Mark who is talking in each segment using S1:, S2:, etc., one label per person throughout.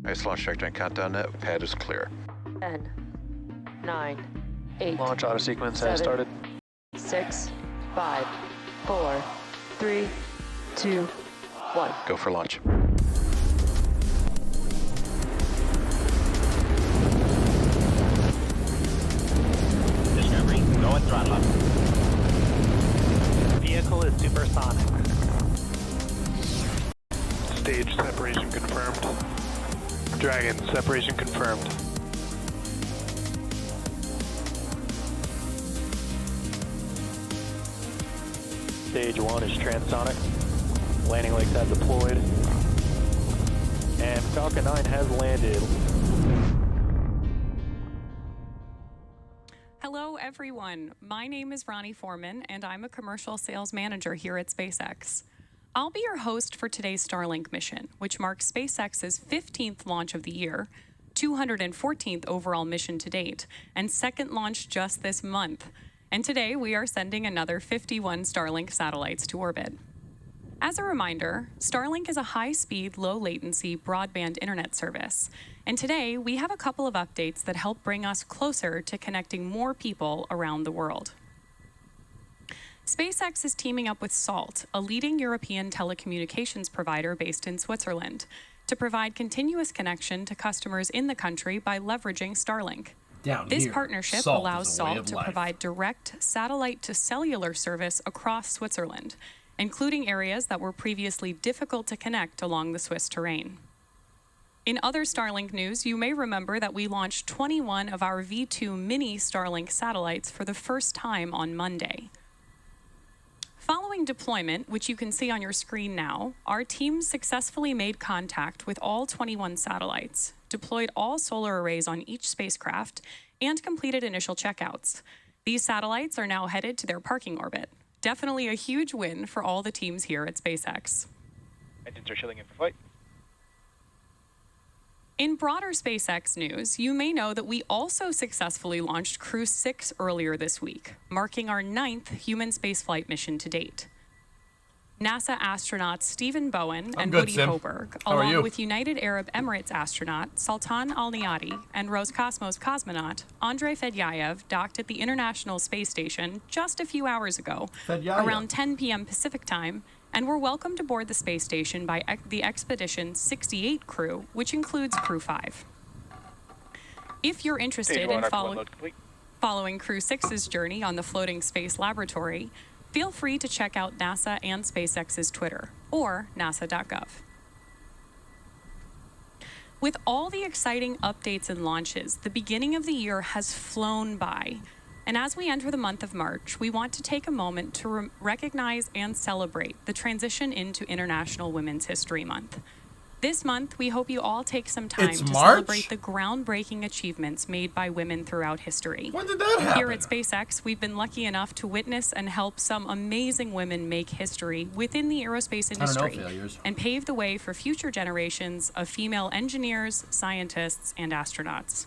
S1: Nice launch checkpoint countdown net. Pad is clear.
S2: 10, 9, 8.
S3: Launch auto sequence has started.
S2: 6, 5, 4, 3, 2, 1.
S1: Go for launch.
S4: Discovery, going throttle up. Vehicle is supersonic.
S3: Stage separation confirmed. Dragon, separation confirmed. Stage 1 is transonic. Landing legs have deployed. And Falcon 9 has landed.
S5: Hello, everyone. My name is Ronnie Foreman, and I'm a commercial sales manager here at SpaceX. I'll be your host for today's Starlink mission, which marks SpaceX's 15th launch of the year, 214th overall mission to date, and second launch just this month. And today we are sending another 51 Starlink satellites to orbit. As a reminder, Starlink is a high-speed, low-latency broadband internet service. And today we have a couple of updates that help bring us closer to connecting more people around the world. SpaceX is teaming up with Salt, a leading European telecommunications provider based in Switzerland, to provide continuous connection to customers in the country by leveraging Starlink. This partnership allows Salt to provide direct satellite-to-cellular service across Switzerland, including areas that were previously difficult to connect along the Swiss terrain. In other Starlink news, you may remember that we launched 21 of our V2 mini Starlink satellites for the first time on Monday. Following deployment, which you can see on your screen now, our team successfully made contact with all 21 satellites, deployed all solar arrays on each spacecraft, and completed initial checkouts. These satellites are now headed to their parking orbit. Definitely a huge win for all the teams here at SpaceX.
S3: Engines are shilling in for flight.
S5: In broader SpaceX news, you may know that we also successfully launched Crew 6 earlier this week, marking our 9th human spaceflight mission to date. NASA astronauts Stephen Bowen and Woody Hoburg, along with United Arab Emirates astronaut Sultan Al-Niyadi and Roscosmos cosmonaut Andrei Fedyayev docked at the International Space Station just a few hours ago, around 10 p.m. Pacific time, and were welcomed aboard the space station by the Expedition 68 crew, which includes Crew 5. If you're interested in following Crew 6's journey on the floating space laboratory, feel free to check out NASA and SpaceX's Twitter, or nasa.gov. With all the exciting updates and launches, the beginning of the year has flown by. And as we enter the month of March, we want to take a moment to recognize and celebrate the transition into International Women's History Month. This month, we hope you all take some time to celebrate the groundbreaking achievements made by women throughout history.
S6: When did that happen?
S5: Here at SpaceX, we've been lucky enough to witness and help some amazing women make history within the aerospace industry and pave the way for future generations of female engineers, scientists, and astronauts.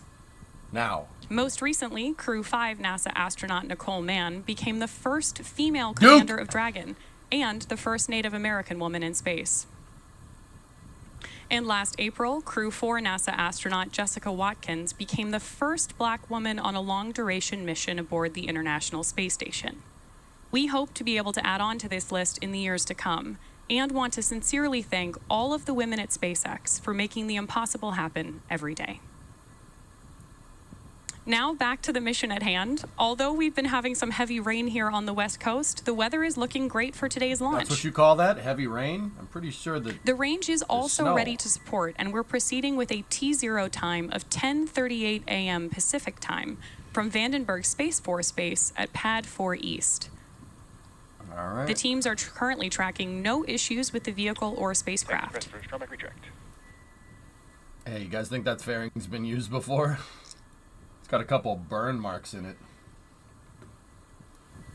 S6: Now,
S5: most recently, Crew 5 NASA astronaut Nicole Mann became the first female commander of Dragon and the first Native American woman in space. And last April, Crew 4 NASA astronaut Jessica Watkins became the first Black woman on a long-duration mission aboard the International Space Station. We hope to be able to add on to this list in the years to come, and want to sincerely thank all of the women at SpaceX for making the impossible happen every day. Now back to the mission at hand. Although we've been having some heavy rain here on the West Coast, the weather is looking great for today's launch.
S6: That's what you call that? Heavy rain? I'm pretty sure that
S5: the range is also ready to support, and we're proceeding with a T0 time of 10:38 a.m. Pacific time from Vandenberg Space Force Base at Pad 4 East.
S6: All right.
S5: The teams are currently tracking no issues with the vehicle or spacecraft.
S6: Hey, you guys think that fairing's been used before? Got a couple burn marks in it.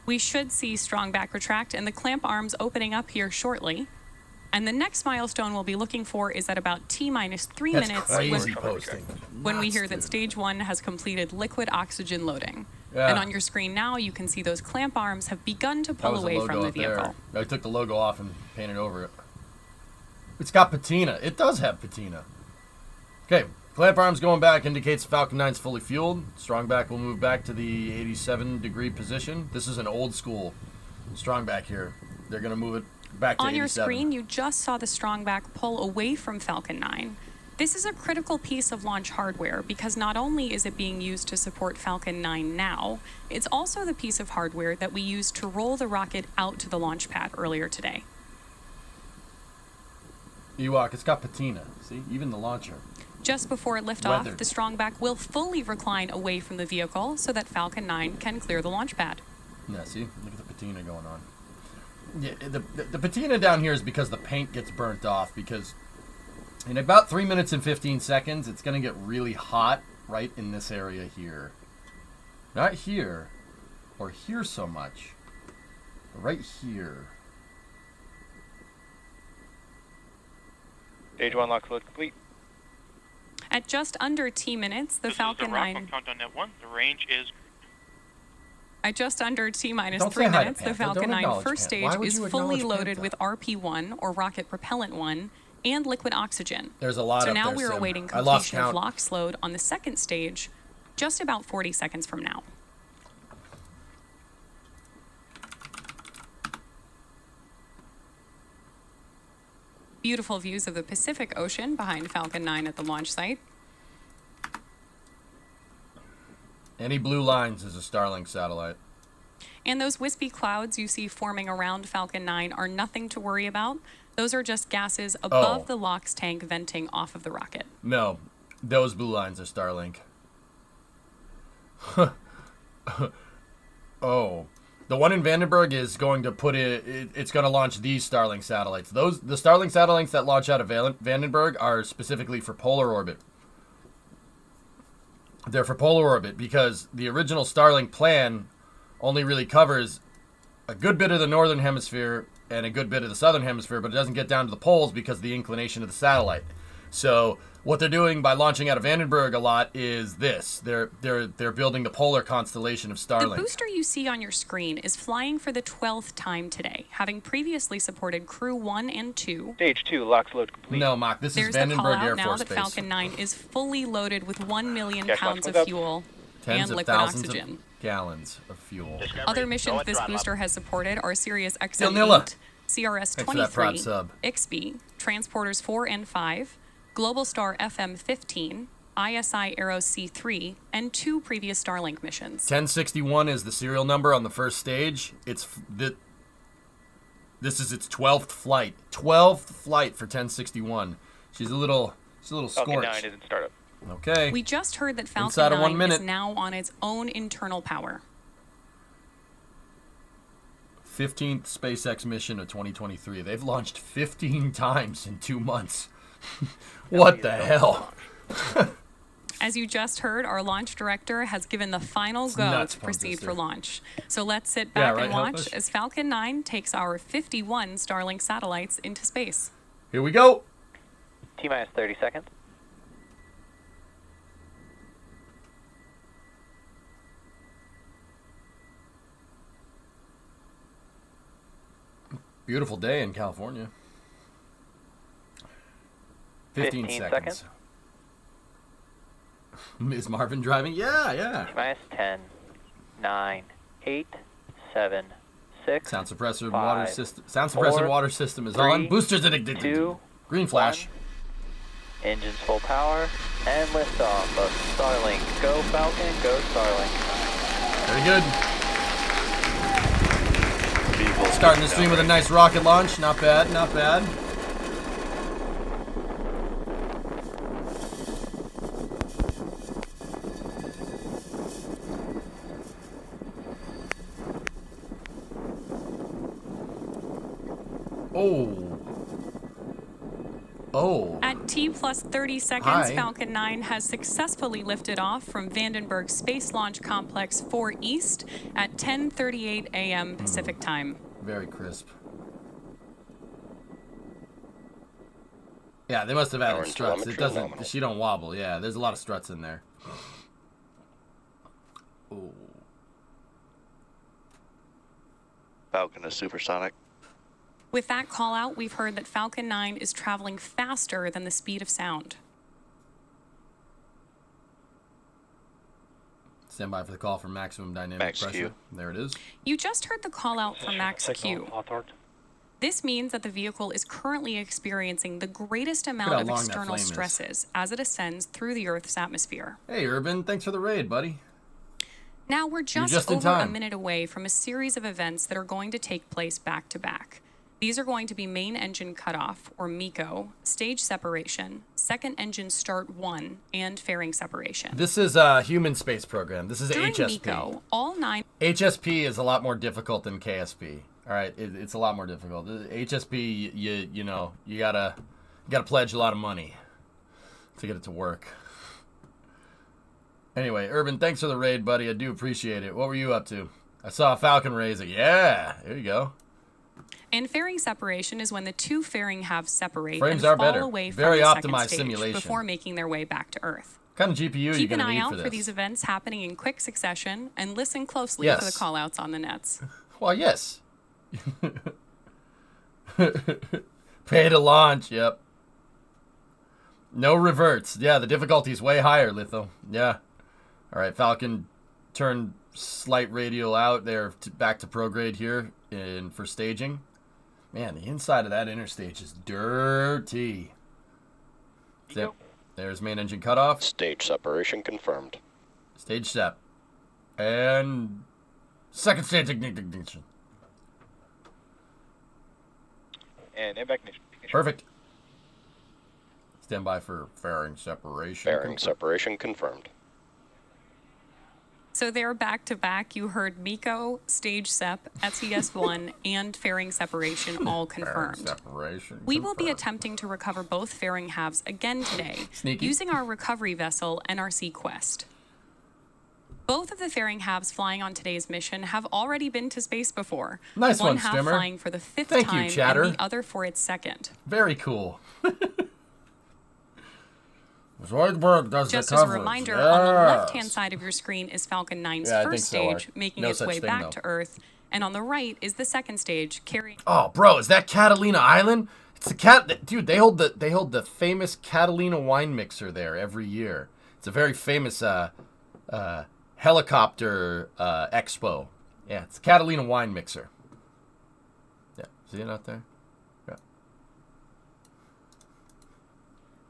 S5: We should see strong back retract and the clamp arms opening up here shortly. And the next milestone we'll be looking for is at about T-minus 3 minutes when we hear that stage 1 has completed liquid oxygen loading.
S6: Yeah.
S5: And on your screen now, you can see those clamp arms have begun to pull away from the vehicle.
S6: I took the logo off and painted over it. It's got patina. It does have patina. Okay, clamp arms going back indicates Falcon 9's fully fueled. Strong back will move back to the 87-degree position. This is an old school strong back here. They're going to move it back to 87.
S5: On your screen, you just saw the strongback pull away from Falcon 9. This is a critical piece of launch hardware because not only is it being used to support Falcon 9 now, it's also the piece of hardware that we used to roll the rocket out to the launch pad earlier today.
S6: Ewok, it's got patina. See, even the launcher.
S5: Just before liftoff, the strongback will fully recline away from the vehicle so that Falcon 9 can clear the launch pad.
S6: Yeah, see? Look at the patina going on. Yeah, the patina down here is because the paint gets burnt off, because in about 3 minutes and 15 seconds, it's going to get really hot right in this area here. Not here, or here so much, but right here.
S7: Stage 1 lock load complete.
S5: At just under T minutes, the Falcon 9...
S7: Countdown at 1. The range is...
S5: At just under T minus
S6: Don't
S5: 3
S6: say hi to
S5: minutes, the
S6: Panther.
S5: Falcon
S6: Don't
S5: 9
S6: acknowledge
S5: first
S6: Panther. Why
S5: stage
S6: would
S5: is
S6: you
S5: fully
S6: acknowledge
S5: loaded
S6: Panther?
S5: with RP-1, or rocket propellant 1, and liquid oxygen.
S6: There's a lot
S5: So
S6: up
S5: now
S6: there,
S5: we're
S6: Sim.
S5: awaiting
S6: I lost
S5: completion of
S6: count.
S5: LOX load on the second stage, just about 40 seconds from now. Beautiful views of the Pacific Ocean behind Falcon 9 at the launch site.
S6: Any blue lines is a Starlink satellite.
S5: And those wispy clouds you see forming around Falcon 9 are nothing to worry about. Those are just gases above the LOX tank venting off of the rocket.
S6: No, those blue lines are Starlink. Oh, the one in Vandenberg is going to put it's going to launch these Starlink satellites. The Starlink satellites that launch out of Vandenberg are specifically for polar orbit. They're for polar orbit because the original Starlink plan only really covers a good bit of the northern hemisphere and a good bit of the southern hemisphere, but it doesn't get down to the poles because of the inclination of the satellite. So what they're doing by launching out of Vandenberg a lot is this. They're building the polar constellation of Starlink.
S5: The booster you see on your screen is flying for the 12th time today, having previously supported Crew 1 and 2.
S7: Stage 2 lock load complete.
S6: No, Mock, this
S5: There's
S6: is
S5: the call
S6: Vandenberg
S5: out
S6: Air
S5: now
S6: Force
S5: that
S6: Base.
S5: Falcon 9 is fully loaded with 1 million
S7: Gas
S5: pounds
S7: mask
S5: of
S7: goes up.
S5: fuel
S6: Tens
S5: and
S6: of
S5: liquid
S6: thousands
S5: oxygen.
S6: of gallons of fuel.
S7: Discovery,
S5: Other
S7: go
S5: missions
S7: and
S5: this
S7: throttle
S5: booster
S7: up.
S5: has supported are Sirius
S6: Nilla.
S5: XM-8,
S6: Thanks for that prod
S5: CRS-23,
S6: sub.
S5: IXB, Transporters 4 and 5, Globalstar FM-15, ISI Aero C3, and 2 previous Starlink missions.
S6: 1061 is the serial number on the first stage. This is its 12th flight. 12th flight for 1061. She's a little
S7: Falcon
S6: scorched.
S7: 9 is in startup.
S6: Okay.
S5: We just heard that
S6: Inside
S5: Falcon
S6: of 1
S5: 9
S6: minute.
S5: is now on its own internal power.
S6: 15th SpaceX mission of 2023. They've launched 15 times in 2 months. What the hell?
S5: As you just heard, our launch director has given the final go
S6: nuts,
S5: to proceed
S6: Sister.
S5: for launch. So let's sit
S6: Yeah,
S5: back
S6: right,
S5: and
S6: help
S5: watch
S6: us.
S5: as Falcon 9 takes our 51 Starlink satellites into space.
S6: Here we go.
S3: T minus 30 seconds.
S6: Beautiful day in California. 15 seconds. Is Marvin driving? Yeah.
S3: T minus 10, 9, 8, 7, 6.
S6: Sound suppressor and
S3: 5,
S6: water system. Sound suppressor and
S3: 4,
S6: water system is
S3: 3,
S6: on. Boosters addicted.
S3: 2,
S6: Green flash.
S3: 1. Engines full power and liftoff of Starlink. Go Falcon, go Starlink.
S6: Very good. Starting the stream with a nice rocket launch. Not bad, not bad. Oh.
S5: At T plus 30 seconds,
S6: Hi.
S5: Falcon 9 has successfully lifted off from Vandenberg Space Launch Complex 4 East at 10:38 a.m. Pacific Time.
S6: Very crisp. Yeah, they must have added
S1: Power and
S6: struts. It
S1: telemetry
S6: doesn't.
S1: nominal.
S6: She don't wobble. Yeah, there's a lot of struts in there. Oh.
S1: Falcon is supersonic.
S5: With that call out, we've heard that Falcon 9 is traveling faster than the speed of sound.
S6: Stand by for the call for maximum dynamic
S1: Max
S6: pressure.
S1: Q.
S6: There it is.
S5: You just heard the call out for Max
S7: Signal
S5: Q.
S7: authored.
S5: This means that the vehicle is currently experiencing the greatest amount
S6: how
S5: of
S6: long that
S5: external
S6: flame is.
S5: stresses as it ascends through the Earth's atmosphere.
S6: Hey, Urban, thanks for the raid, buddy.
S5: Now we're
S6: just
S5: just
S6: in
S5: over a
S6: time.
S5: minute away from a series of events that are going to take place back to back. These are going to be main engine cutoff, or MECO, stage separation, second engine start 1, and fairing separation.
S6: This is a human space program. This is
S5: During
S6: HSP.
S5: MECO, all 9
S6: HSP is a lot more difficult than KSP. All right, it's a lot more difficult. HSP, you know, you gotta pledge a lot of money to get it to work. Anyway, Urban, thanks for the raid, buddy. I do appreciate it. What were you up to? I saw a Falcon raise it. Yeah, there you go.
S5: And fairing separation is when the two fairing halves separate
S6: Frames
S5: and
S6: are
S5: fall
S6: better.
S5: away from
S6: Very
S5: the second
S6: optimized
S5: stage
S6: simulation.
S5: before making their way back to Earth.
S6: What kind of GPU are you
S5: Keep an
S6: gonna
S5: eye
S6: need
S5: out
S6: for
S5: for
S6: this?
S5: these events happening in quick succession and listen closely
S6: Yes.
S5: for the call-outs on the nets.
S6: Well, yes. Pay to launch. Yep. No reverts. Yeah, the difficulty's way higher, Litho. Yeah. All right, Falcon turned slight radial out there back to prograde here for staging. Man, the inside of that interstage is dirty. Yep. There's main engine cutoff.
S8: Stage separation confirmed.
S6: Stage step. And second stage ignition.
S7: And ignition.
S6: Perfect. Stand by for fairing separation.
S8: Fairing separation confirmed.
S5: So they're back to back. You heard MECO, stage SEP, SES1, and fairing separation all confirmed.
S6: Separation.
S5: We will be attempting to recover both fairing halves again today
S6: Sneaky.
S5: using our recovery vessel, NRC Quest. Both of the fairing halves flying on today's mission have already been to space before.
S6: Nice one,
S5: half
S6: Stimmer.
S5: flying for the 5th
S6: Thank you,
S5: time
S6: Chatter.
S5: and the other for its second.
S6: Very cool. Zoidberg does
S5: Just
S6: the
S5: as a
S6: coverage.
S5: reminder,
S6: yes.
S5: on the left-hand side of your screen is Falcon 9's
S6: Yeah, I think
S5: first
S6: so,
S5: stage,
S6: Art.
S5: making
S6: No
S5: its
S6: such
S5: way
S6: thing,
S5: back
S6: though.
S5: to Earth, and on the right is the second stage, carrying...
S6: Oh, bro, is that Catalina Island? It's the cat, dude. They hold the famous Catalina wine mixer there every year. It's a very famous helicopter expo. Yeah, it's the Catalina wine mixer. Yeah, see it out there? Yeah.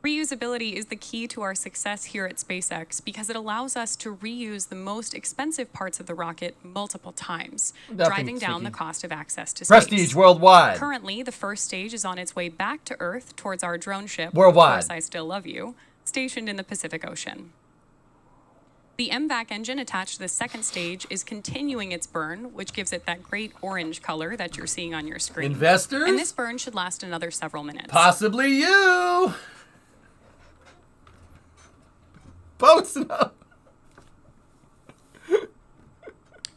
S5: Reusability is the key to our success here at SpaceX because it allows us to reuse the most expensive parts of the rocket multiple times,
S6: Nothing
S5: driving down
S6: sneaky.
S5: the cost of access to space.
S6: Prestige worldwide.
S5: Currently, the first stage is on its way back to Earth towards our drone ship,
S6: Worldwide.
S5: Of course, I Still Love You, stationed in the Pacific Ocean. The MVAC engine attached to the second stage is continuing its burn, which gives it that great orange color that you're seeing on your screen.
S6: Investors?
S5: And this burn should last another several minutes.
S6: Possibly you. Posting up.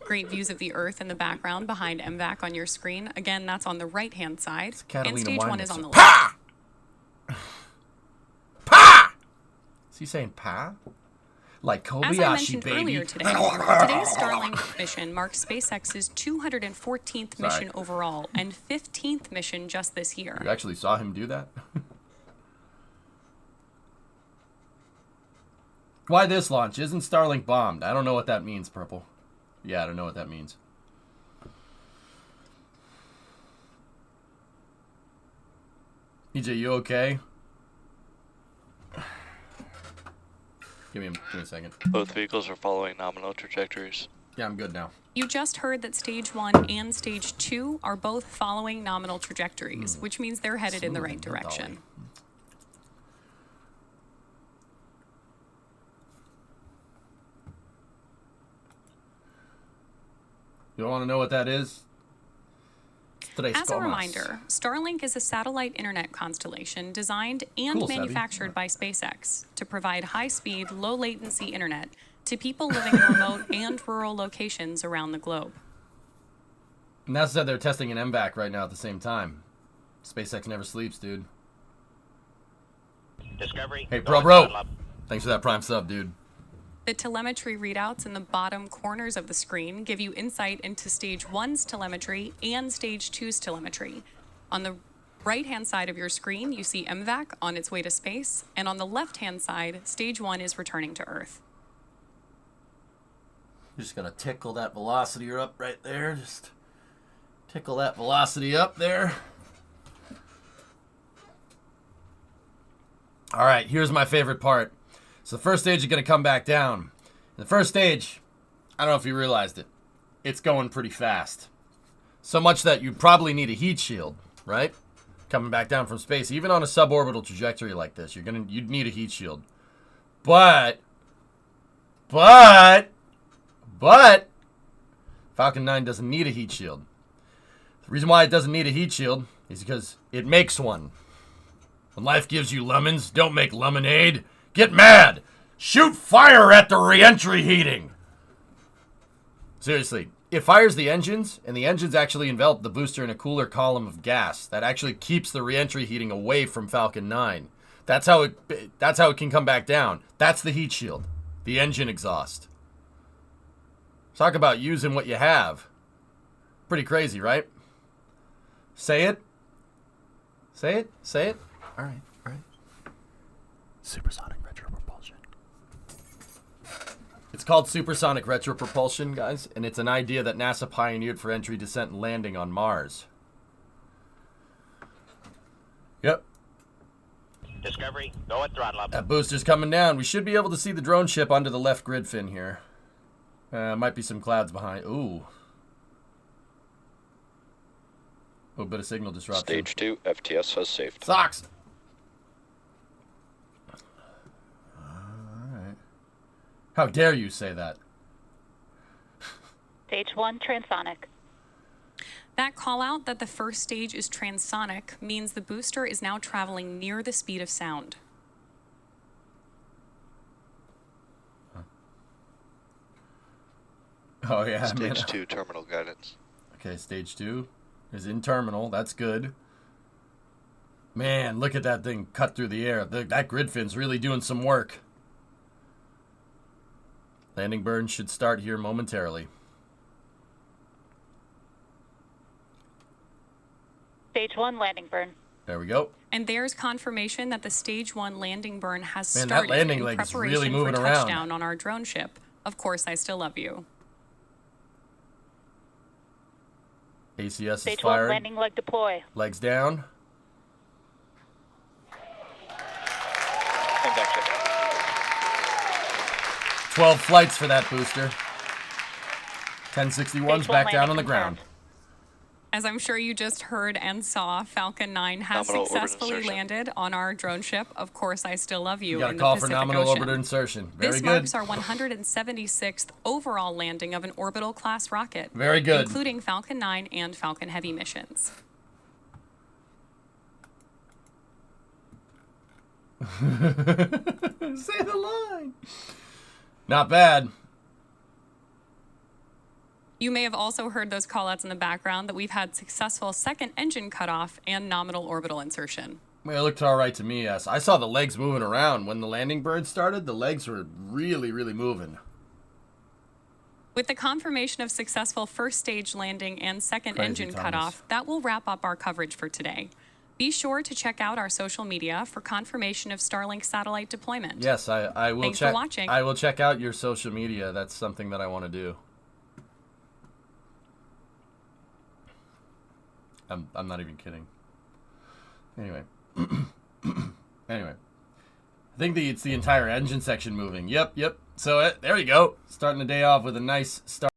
S5: Great views of the Earth in the background behind MVAC on your screen. Again, that's on the right-hand side.
S6: Catalina
S5: And stage
S6: wine
S5: 1 is on
S6: mixer.
S5: the left.
S6: Pa! Pa! Is he saying pa? Like
S5: As I
S6: Kobayashi,
S5: mentioned
S6: baby.
S5: earlier today, today's Starlink mission marks SpaceX's 214th mission
S6: Sorry.
S5: overall and 15th mission just this year.
S6: You actually saw him do that? Why this launch? Isn't Starlink bombed? I don't know what that means, Purple. Yeah, I don't know what that means. EJ, you okay? Give me a second.
S1: Both vehicles are following nominal trajectories.
S6: Yeah, I'm good now.
S5: You just heard that Stage 1 and Stage 2 are both following nominal trajectories, which means they're headed in the right direction.
S6: You don't want to know what that is?
S5: As a reminder, Starlink is a satellite internet constellation designed and
S6: Cool, Savvy.
S5: manufactured by SpaceX to provide high-speed, low-latency internet to people living in remote and rural locations around the globe.
S6: NASA said they're testing an MVAC right now at the same time. SpaceX never sleeps, dude.
S4: Discovery.
S6: Hey,
S4: going
S6: bro.
S4: throttle up.
S6: Thanks for that prime sub, dude.
S5: The telemetry readouts in the bottom corners of the screen give you insight into Stage 1's telemetry and Stage 2's telemetry. On the right-hand side of your screen, you see MVAC on its way to space, and on the left-hand side, Stage 1 is returning to Earth.
S6: Just gonna tickle that velocity up right there. Just tickle that velocity up there. All right, here's my favorite part. So the first stage is gonna come back down. The first stage, I don't know if you realized it, it's going pretty fast. So much that you probably need a heat shield, right? Coming back down from space, even on a suborbital trajectory like this, you'd need a heat shield. But Falcon 9 doesn't need a heat shield. The reason why it doesn't need a heat shield is because it makes one. When life gives you lemons, don't make lemonade. Get mad. Shoot fire at the re-entry heating. Seriously, it fires the engines, and the engines actually envelop the booster in a cooler column of gas that actually keeps the re-entry heating away from Falcon 9. That's how it can come back down. That's the heat shield, the engine exhaust. Talk about using what you have. Pretty crazy, right? Say it. Say it. Say it. All right. All right.
S9: Supersonic retropropulsion.
S6: It's called supersonic retropropulsion, guys, and it's an idea that NASA pioneered for entry, descent, and landing on Mars. Yep.
S4: Discovery, go at throttle up.
S6: That booster's coming down. We should be able to see the drone ship under the left grid fin here. Might be some clouds behind. Ooh. A little bit of signal disruption.
S8: Stage 2, FTS has saved.
S6: Socks! Alright. How dare you say that?
S10: Stage 1, transonic.
S5: That call out that the first stage is transonic means the booster is now traveling near the speed of sound.
S6: Oh, yeah.
S1: Stage 2 terminal guidance.
S6: Okay, stage 2 is in terminal. That's good. Man, look at that thing cut through the air. That grid fin's really doing some work. Landing burn should start here momentarily.
S10: Stage 1, landing burn.
S6: There we go.
S5: And there's confirmation that the stage 1 landing burn has
S6: Man, that
S5: started
S6: landing
S5: in
S6: leg is
S5: preparation
S6: really moving
S5: for
S6: around.
S5: touchdown on our drone ship. Of course, I still love you.
S6: ACS is
S10: Stage 1,
S6: firing.
S10: landing leg deploy.
S6: Legs down.
S7: Impact check.
S6: 12 flights for that booster. 1061's
S10: Stage 1
S6: back down
S10: landing
S6: on the ground.
S10: confirmed.
S5: As I'm sure you just heard and saw, Falcon 9 has
S1: Nominal orbit
S5: successfully
S1: insertion.
S5: landed on our drone ship. Of course, I still love you.
S6: You got a
S5: in
S6: call
S5: the
S6: for
S5: Pacific
S6: nominal
S5: Ocean.
S6: orbiter insertion. Very
S5: This
S6: good.
S5: marks our 176th overall landing of an orbital class rocket.
S6: Very good.
S5: Including Falcon 9 and Falcon Heavy missions.
S6: Say the line. Not bad.
S5: You may have also heard those callouts in the background that we've had successful second engine cutoff and nominal orbital insertion.
S6: Well, it looked all right to me, yes. I saw the legs moving around. When the landing bird started, the legs were really, really moving.
S5: With the confirmation of successful first stage landing and second
S6: Crazy,
S5: engine
S6: Thomas.
S5: cutoff, that will wrap up our coverage for today. Be sure to check out our social media for confirmation of Starlink satellite deployment.
S6: Yes, I will
S5: Thanks
S6: check.
S5: for watching.
S6: I will check out your social media. That's something that I want to do. I'm not even kidding. Anyway. Anyway. I think it's the entire engine section moving. Yep. So there you go. Starting the day off with a nice start.